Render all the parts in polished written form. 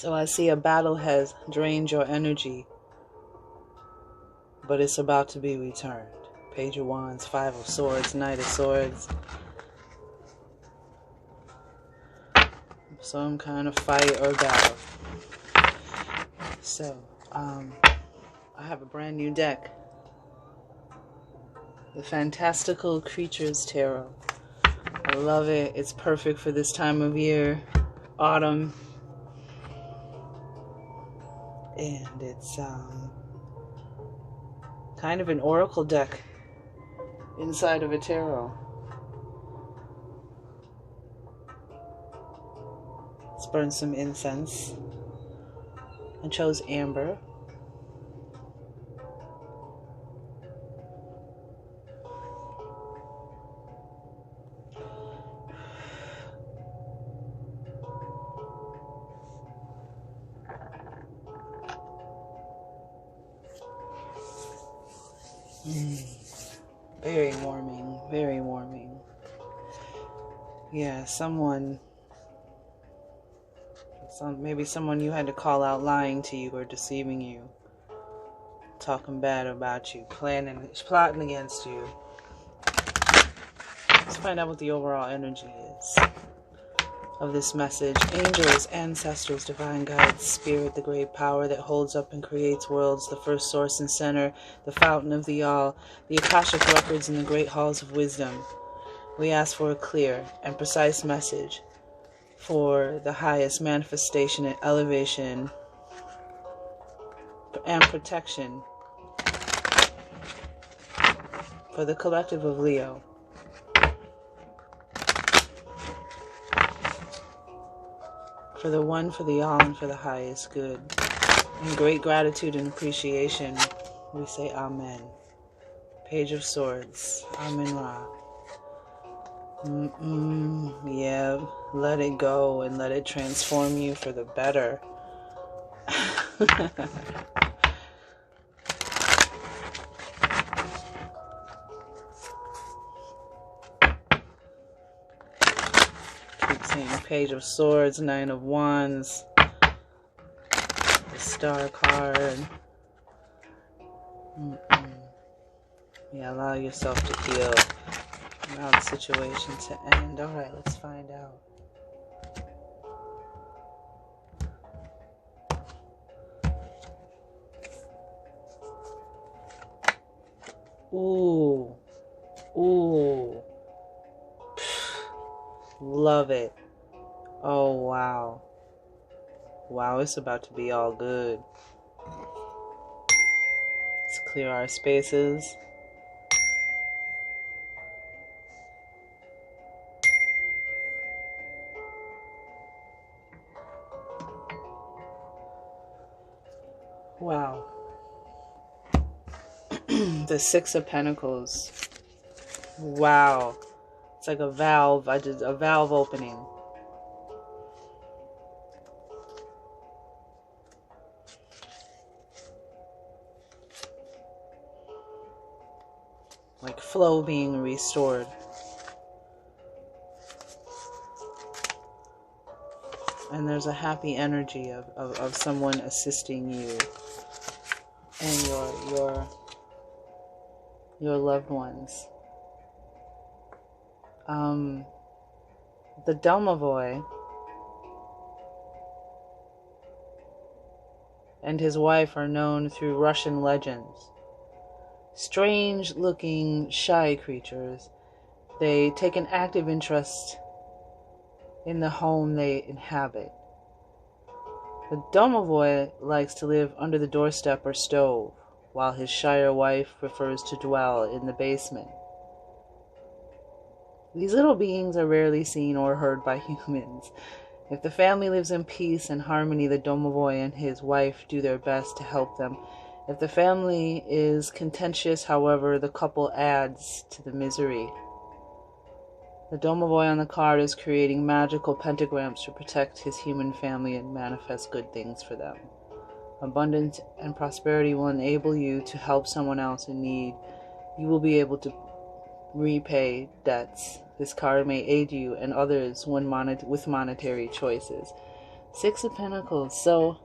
So I see a battle has drained your energy, but it's about to be returned. Page of Wands, Five of Swords, Knight of Swords. Some kind of fight or battle. So, I have a brand new deck. The Fantastical Creatures Tarot. I love it. It's perfect for this time of year. Autumn. And it's kind of an oracle deck inside of a tarot. Let's burn some incense. I chose amber. Very warming, very warming. Yeah, maybe someone you had to call out lying to you or deceiving you, talking bad about you, plotting against you. Let's find out what the overall energy is of this message. Angels, ancestors, divine guides, spirit, the great power that holds up and creates worlds, the first source and center, the fountain of the all, the Akashic records in the great halls of wisdom. We ask for a clear and precise message for the highest manifestation and elevation and protection for the collective of Leo. For the one, for the all, and for the highest good. In great gratitude and appreciation, we say Amen. Page of Swords. Amen Ra. Yeah, let it go and let it transform you for the better. Page of Swords, Nine of Wands, the Star card. Yeah, allow yourself to heal. Allow the situation to end. Alright, let's find out. Ooh. Ooh. Love it. Oh, wow. Wow, it's about to be all good. Let's clear our spaces. Wow. The Six of Pentacles. Wow. It's like a valve. I did a valve opening. Like flow being restored. And there's a happy energy of someone assisting you and your loved ones. The Domovoy and his wife are known through Russian legends. Strange-looking, shy creatures. They take an active interest in the home they inhabit. The Domovoy likes to live under the doorstep or stove, while his shyer wife prefers to dwell in the basement. These little beings are rarely seen or heard by humans. If the family lives in peace and harmony, the Domovoy and his wife do their best to help them. If the family is contentious, however, the couple adds to the misery. The Domovoy on the card is creating magical pentagrams to protect his human family and manifest good things for them. Abundance and prosperity will enable you to help someone else in need. You will be able to repay debts. This card may aid you and others with monetary choices. Six of Pentacles. So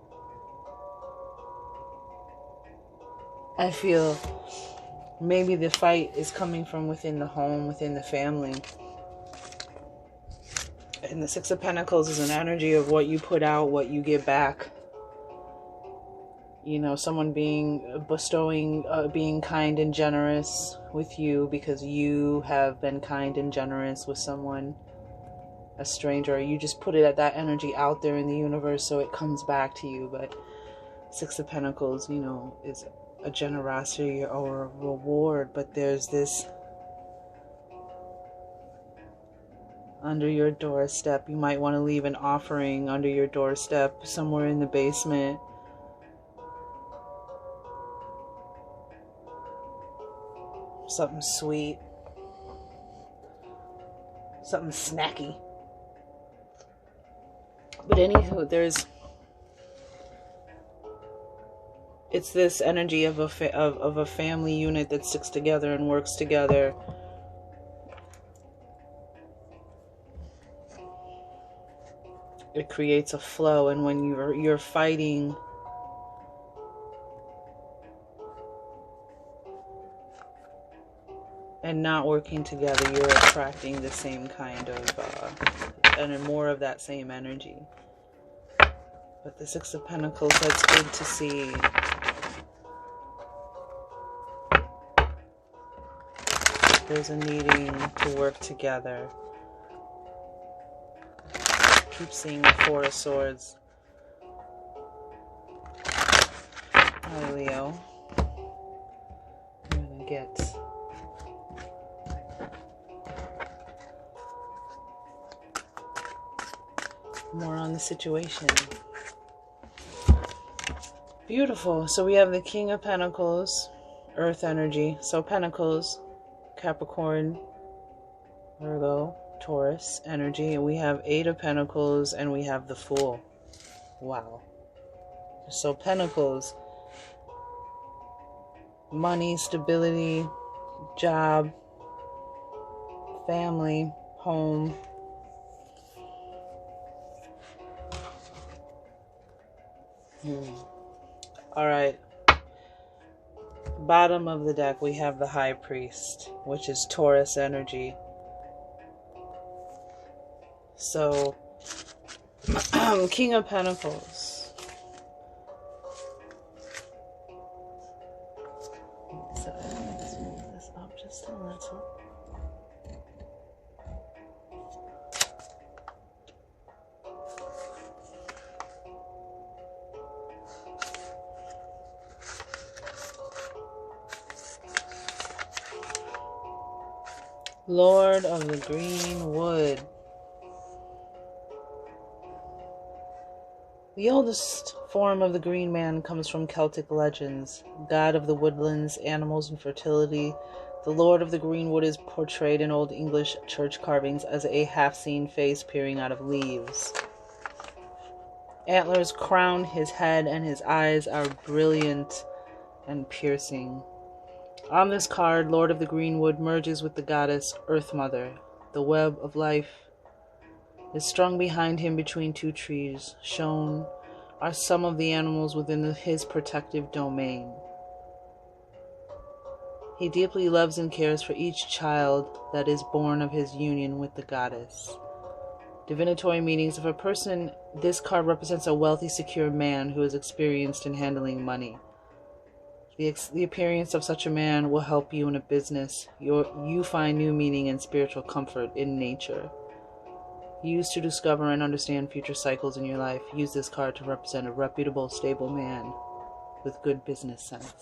I feel maybe the fight is coming from within the home, within the family. And the Six of Pentacles is an energy of what you put out, what you get back. You know, someone being kind and generous with you because you have been kind and generous with someone, a stranger. You just put it at that energy out there in the universe so it comes back to you. But Six of Pentacles, you know, is a generosity or a reward. But there's this under your doorstep. You might want to leave an offering under your doorstep somewhere in the basement. Something sweet. Something snacky. But anywho, it's this energy of a family unit that sticks together and works together. It creates a flow, and when you're fighting and not working together, you're attracting the same kind of and more of that same energy. But the Six of Pentacles, that's good to see. There's a needing to work together. Keep seeing the Four of Swords. Hi, Leo. I'm gonna get more on the situation. Beautiful. So we have the King of Pentacles, Earth energy. So Pentacles, Capricorn, Virgo, Taurus energy. And we have Eight of Pentacles and we have the Fool. Wow. So Pentacles, money, stability, job, family, home. All right. Bottom of the deck, we have the High Priest, which is Taurus energy. So, King of Pentacles. So, let's move this up just a little. Lord of the Green Wood. The oldest form of the Green Man comes from Celtic legends. God of the woodlands, animals, and fertility, the Lord of the Green Wood is portrayed in Old English church carvings as a half-seen face peering out of leaves. Antlers crown his head and his eyes are brilliant and piercing. On this card, Lord of the Greenwood merges with the goddess Earth Mother. The web of life is strung behind him between two trees. Shown are some of the animals within his protective domain. He deeply loves and cares for each child that is born of his union with the goddess. Divinatory meanings of a person. This card represents a wealthy, secure man who is experienced in handling money. The appearance of such a man will help you in a business. You find new meaning and spiritual comfort in nature. Used to discover and understand future cycles in your life. Use this card to represent a reputable, stable man with good business sense.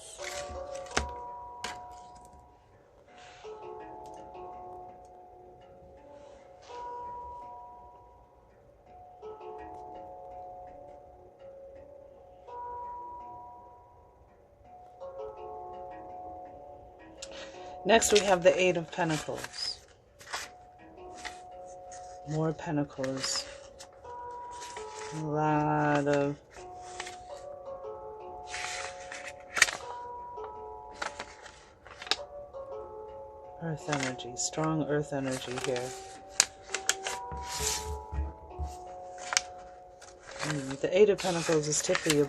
Next we have the Eight of Pentacles. More pentacles. A lot of earth energy. Strong earth energy here. The Eight of Pentacles is typically in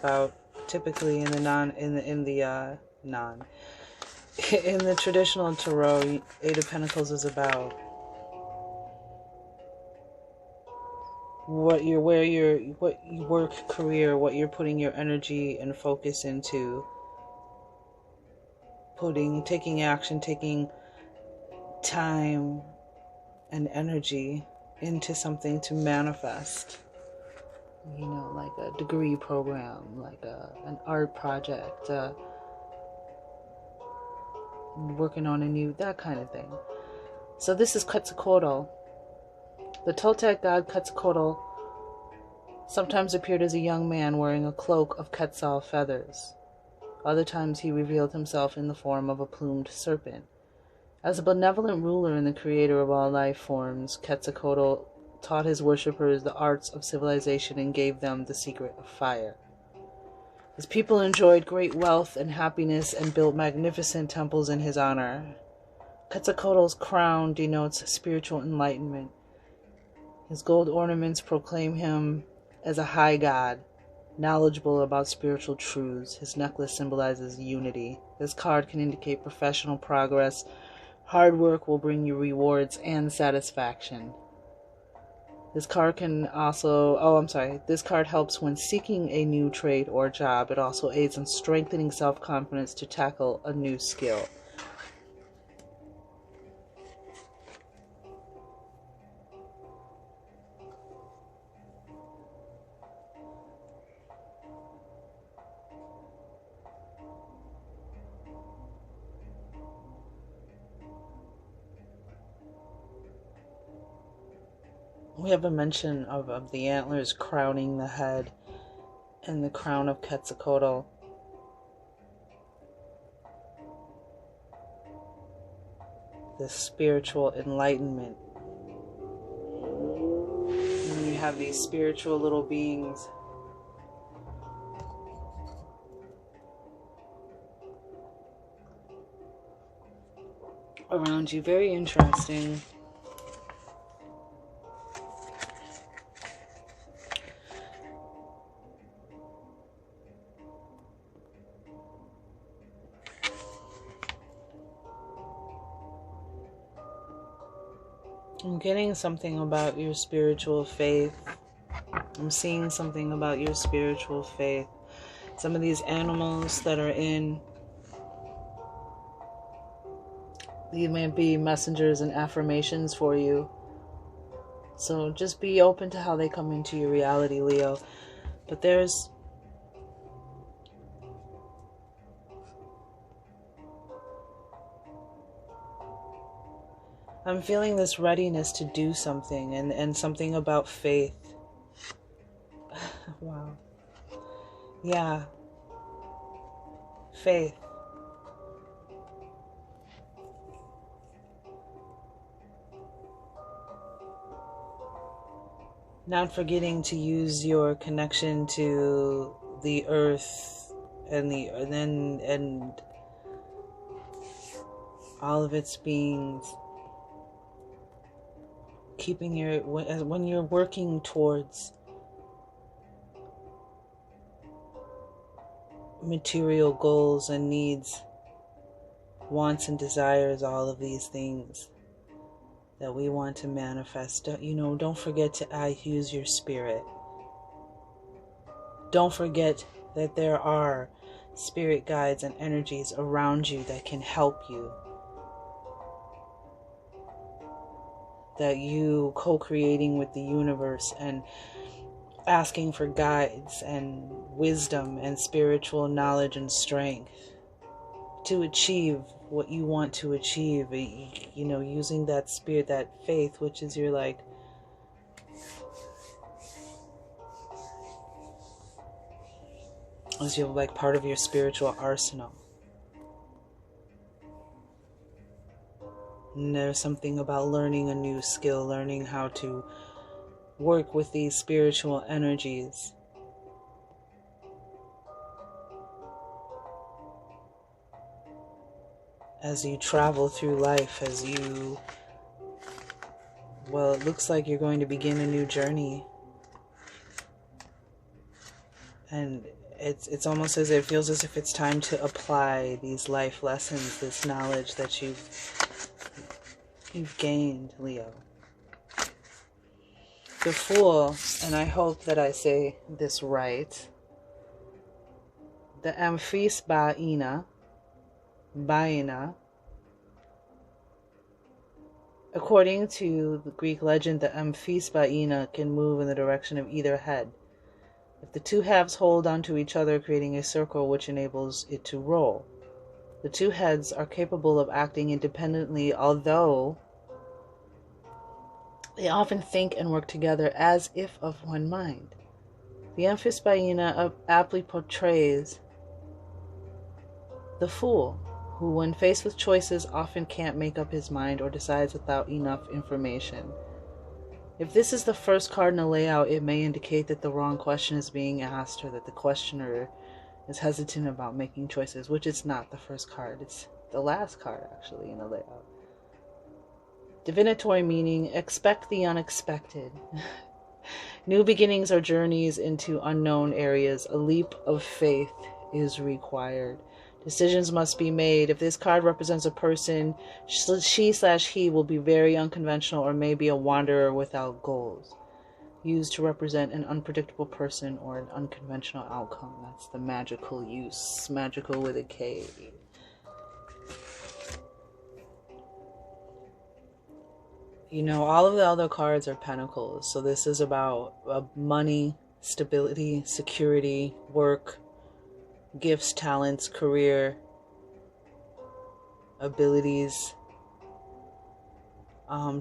the traditional tarot, Eight of Pentacles is about what your work career, what you're putting your energy and focus into, taking action, taking time and energy into something to manifest. You know, like a degree program, like an art project, working on that kind of thing. So this is Quetzalcoatl. The Toltec god Quetzalcoatl sometimes appeared as a young man wearing a cloak of quetzal feathers. Other times he revealed himself in the form of a plumed serpent. As a benevolent ruler and the creator of all life forms, Quetzalcoatl taught his worshippers the arts of civilization and gave them the secret of fire. His people enjoyed great wealth and happiness and built magnificent temples in his honor. Quetzalcoatl's crown denotes spiritual enlightenment. His gold ornaments proclaim him as a high god, knowledgeable about spiritual truths. His necklace symbolizes unity. This card can indicate professional progress. Hard work will bring you rewards and satisfaction. This card this card helps when seeking a new trade or job. It also aids in strengthening self-confidence to tackle a new skill. We have a mention of the antlers crowning the head and the crown of Quetzalcoatl. The spiritual enlightenment. And then you have these spiritual little beings around you. Very interesting. I'm getting something about your spiritual faith. I'm seeing something about your spiritual faith. Some of these animals that are these may be messengers and affirmations for you. So just be open to how they come into your reality, Leo. But I'm feeling this readiness to do something and something about faith. Wow. Yeah. Faith. Not forgetting to use your connection to the earth and all of its beings. Keeping when you're working towards material goals and needs, wants and desires, all of these things that we want to manifest. Don't forget to use your spirit. Don't forget that there are spirit guides and energies around you that can help you. That you co-creating with the universe and asking for guides and wisdom and spiritual knowledge and strength to achieve what you want to achieve. Using that spirit, that faith, which is your part of your spiritual arsenal. And there's something about learning a new skill, learning how to work with these spiritual energies. As you travel through life, it looks like you're going to begin a new journey. And it's almost as it feels as if it's time to apply these life lessons, this knowledge that you've gained, Leo. The Fool, and I hope that I say this right, the Amphisbaina, according to the Greek legend, the Amphisbaina can move in the direction of either head. If the two halves hold onto each other, creating a circle which enables it to roll. The two heads are capable of acting independently, although they often think and work together as if of one mind. The Amphisbaina aptly portrays the fool, who when faced with choices often can't make up his mind or decides without enough information. If this is the first card in the layout, it may indicate that the wrong question is being asked or that the questioner is hesitant about making choices, which is not the first card. It's the last card, actually, in the layout. Divinatory meaning, expect the unexpected. New beginnings are journeys into unknown areas. A leap of faith is required. Decisions must be made. If this card represents a person, she/he will be very unconventional or maybe a wanderer without goals. Used to represent an unpredictable person or an unconventional outcome. That's the magical use. Magical with a K. You know, all of the other cards are pentacles. So this is about money, stability, security, work, gifts, talents, career, abilities.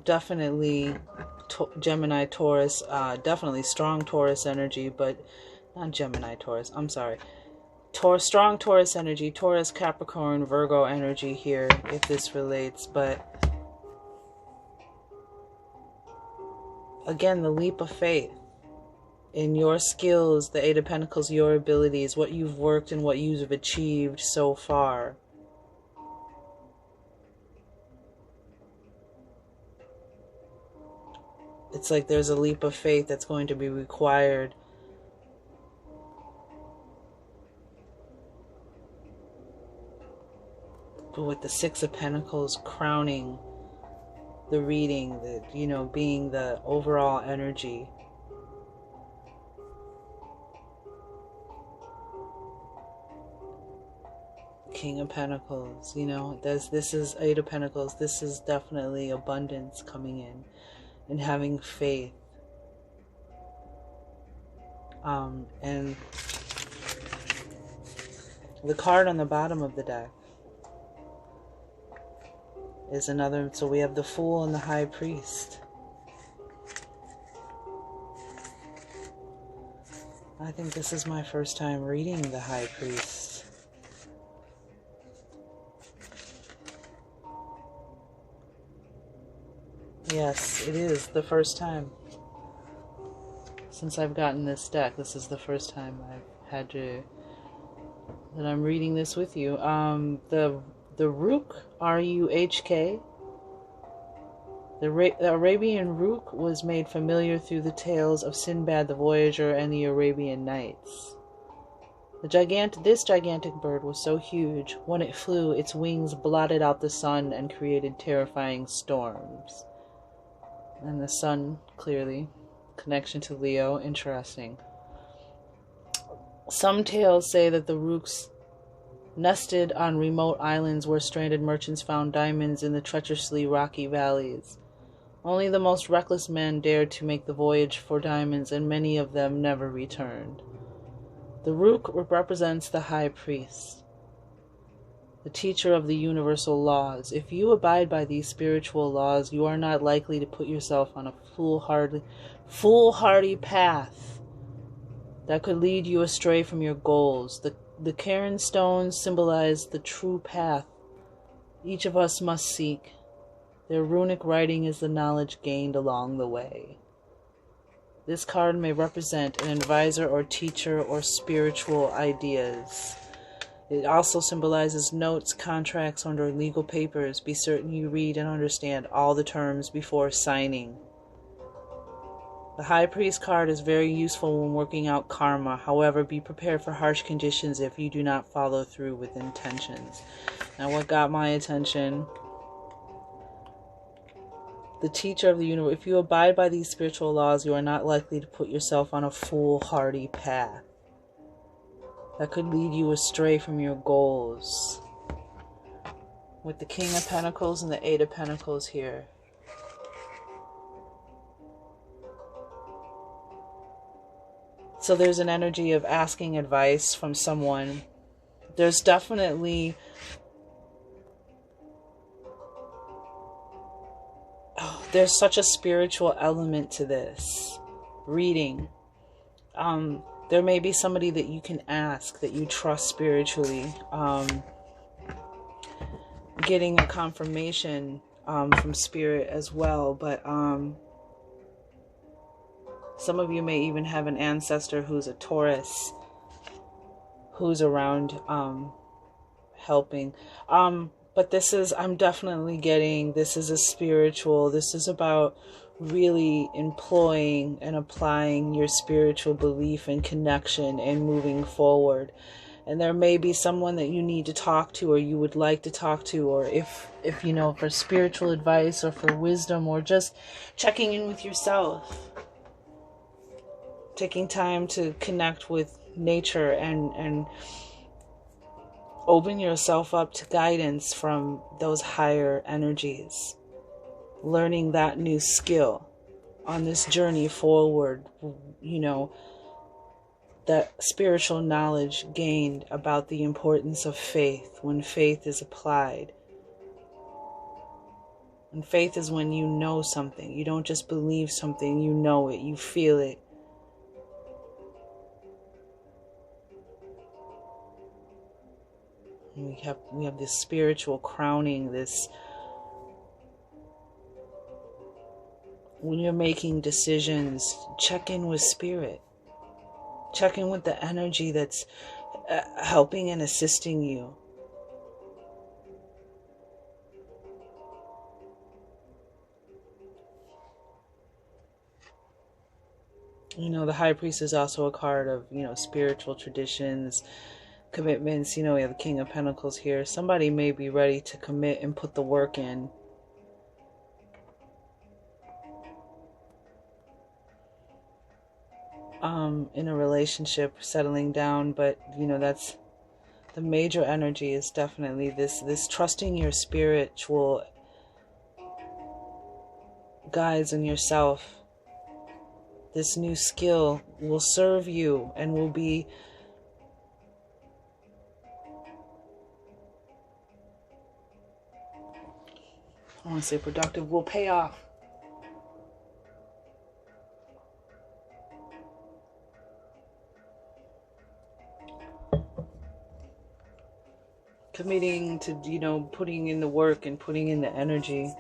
Definitely Gemini, Taurus, definitely strong Taurus energy, but not Gemini, Taurus, I'm sorry. Strong Taurus energy, Taurus, Capricorn, Virgo energy here, if this relates, but again, the leap of faith in your skills, the Eight of Pentacles, your abilities, what you've worked and what you've achieved so far. It's like there's a leap of faith that's going to be required. But with the Six of Pentacles crowning the reading, being the overall energy. King of Pentacles, this is Eight of Pentacles. This is definitely abundance coming in and having faith. And the card on the bottom of the deck is another. So we have the Fool and the High Priest. I think this is my first time reading the High Priest. Yes, it is the first time. Since I've gotten this deck, this is the first time I've had to, that I'm reading this with you. The Rook, R-U-H-K. The Arabian Rook was made familiar through the tales of Sinbad the Voyager and the Arabian Nights. This gigantic bird was so huge, when it flew, its wings blotted out the sun and created terrifying storms. And the sun, clearly. Connection to Leo, interesting. Some tales say that the Rooks nested on remote islands where stranded merchants found diamonds in the treacherously rocky valleys. Only the most reckless men dared to make the voyage for diamonds, and many of them never returned. The Rook represents the High Priest, the teacher of the universal laws. If you abide by these spiritual laws, you are not likely to put yourself on a foolhardy path that could lead you astray from your goals. The Cairn stones symbolize the true path each of us must seek. Their runic writing is the knowledge gained along the way. This card may represent an advisor or teacher or spiritual ideas. It also symbolizes notes, contracts, or legal papers. Be certain you read and understand all the terms before signing. The High Priest card is very useful when working out karma. However, be prepared for harsh conditions if you do not follow through with intentions. Now, what got my attention? The teacher of the universe. If you abide by these spiritual laws, you are not likely to put yourself on a foolhardy path that could lead you astray from your goals. With the King of Pentacles and the Eight of Pentacles here. So there's an energy of asking advice from someone. There's definitely... there's such a spiritual element to this. Reading. There may be somebody that you can ask, that you trust spiritually. Getting a confirmation from spirit as well. But some of you may even have an ancestor who's a Taurus, who's around helping. But this is, I'm definitely getting, this is a spiritual, this is about really employing and applying your spiritual belief and connection and moving forward. And there may be someone that you need to talk to, or you would like to talk to, or if you know, for spiritual advice or for wisdom, or just checking in with yourself. Taking time to connect with nature and open yourself up to guidance from those higher energies. Learning that new skill on this journey forward, you know, that spiritual knowledge gained about the importance of faith when faith is applied. And faith is when you know something. You don't just believe something, you know it, you feel it. And we have this spiritual crowning, this, when you're making decisions, check in with spirit. Check in with the energy that's helping and assisting you. You know, the High Priest is also a card of, you know, spiritual traditions, commitments. You know, we have the King of Pentacles here. Somebody may be ready to commit and put the work in. In a relationship, settling down, but you know, that's the major energy is definitely this trusting your spiritual guides in yourself. This new skill will serve you and will be I want to say productive, will pay off. Committing to, you know, putting in the work and putting in the energy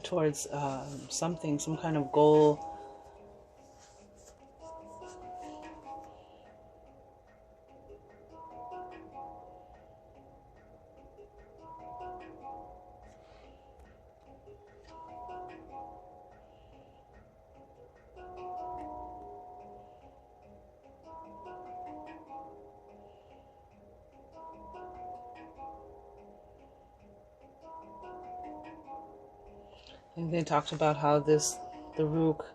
towards something, some kind of goal. And they talked about how the Rook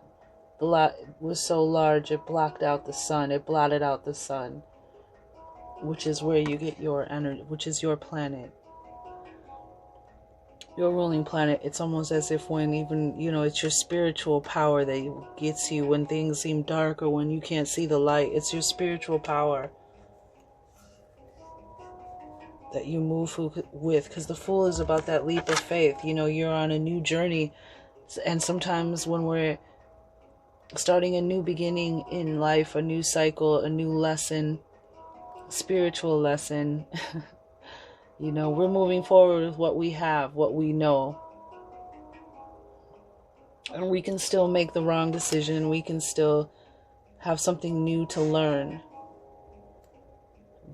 was so large it blocked out the sun. It blotted out the sun, which is where you get your energy, which is your planet, your ruling planet. It's almost as if when even, you know, it's your spiritual power that gets you when things seem dark or when you can't see the light. It's your spiritual power that you move with, because the Fool is about that leap of faith. You know, you're on a new journey, and sometimes when we're starting a new beginning in life, a new cycle, a new lesson, spiritual lesson, you know, we're moving forward with what we have, what we know, and we can still make the wrong decision. We can still have something new to learn.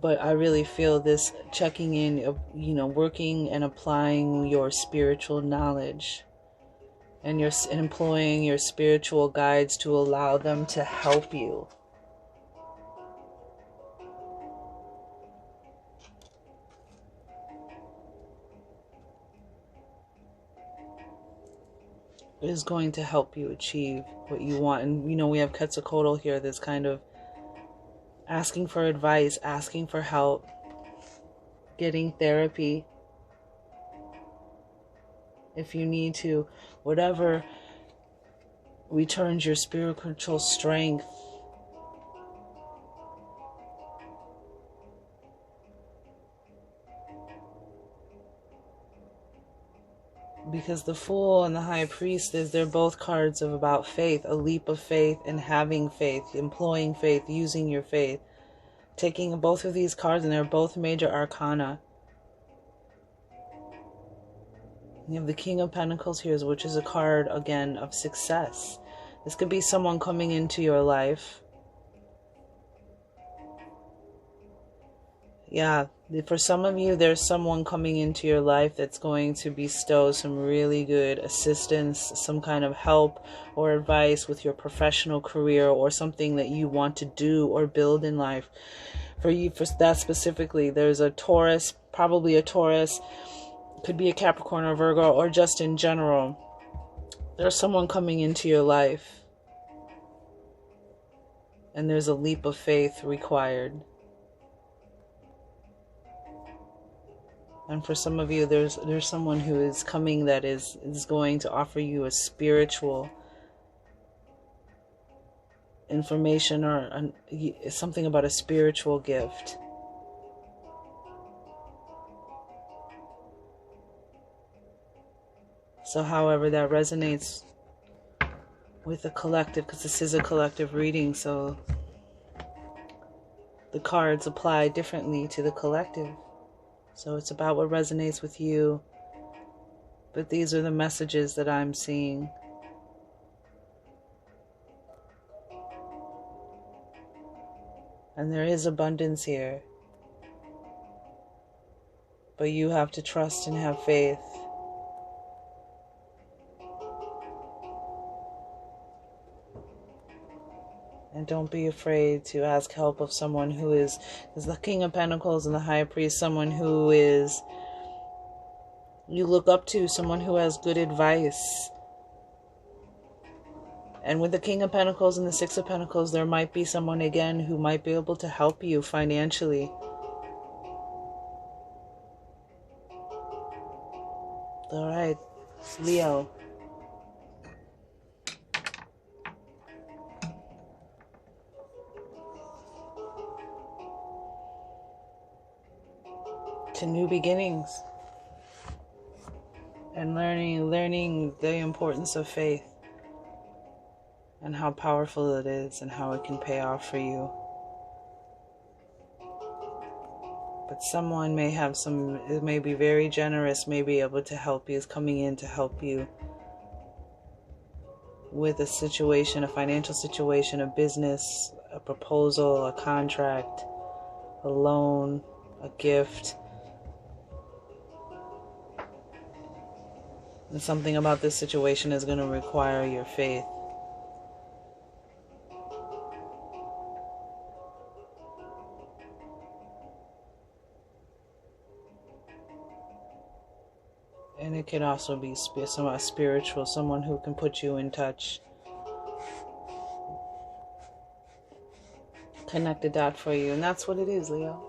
But I really feel this checking in, you know, working and applying your spiritual knowledge And you're employing your spiritual guides to allow them to help you. It is going to help you achieve what you want. And, you know, we have Quetzalcoatl here that's kind of asking for advice, asking for help, getting therapy. If you need to, whatever returns your spiritual strength. Because the Fool and the High Priest, they're both cards of about faith, a leap of faith and having faith, employing faith, using your faith. Taking both of these cards, and they're both major arcana. You have the King of Pentacles here, which is a card, again, of success. This could be someone coming into your life. Yeah, for some of you, there's someone coming into your life that's going to bestow some really good assistance, some kind of help or advice with your professional career or something that you want to do or build in life. For you, for that specifically, there's a Taurus, probably a Taurus, could be a Capricorn or Virgo, or just in general. There's someone coming into your life, and there's a leap of faith required. And for some of you, there's someone who is coming that is going to offer you a spiritual information or something about a spiritual gift. So however that resonates with the collective, because this is a collective reading, so the cards apply differently to the collective. So it's about what resonates with you. But these are the messages that I'm seeing. And there is abundance here. But you have to trust and have faith. And don't be afraid to ask help of someone who is the King of Pentacles and the High Priest, someone who is you look up to, someone who has good advice. And with the King of Pentacles and the Six of Pentacles, there might be someone again who might be able to help you financially. All right, Leo. To new beginnings and learning the importance of faith and how powerful it is and how it can pay off for you. But someone may have it may be very generous, may be able to help you, is coming in to help you with a situation, a financial situation, a business, a proposal, a contract, a loan, a gift. And something about this situation is going to require your faith. And it can also be somewhat spiritual, someone who can put you in touch. Connect the dot for you. And that's what it is, Leo.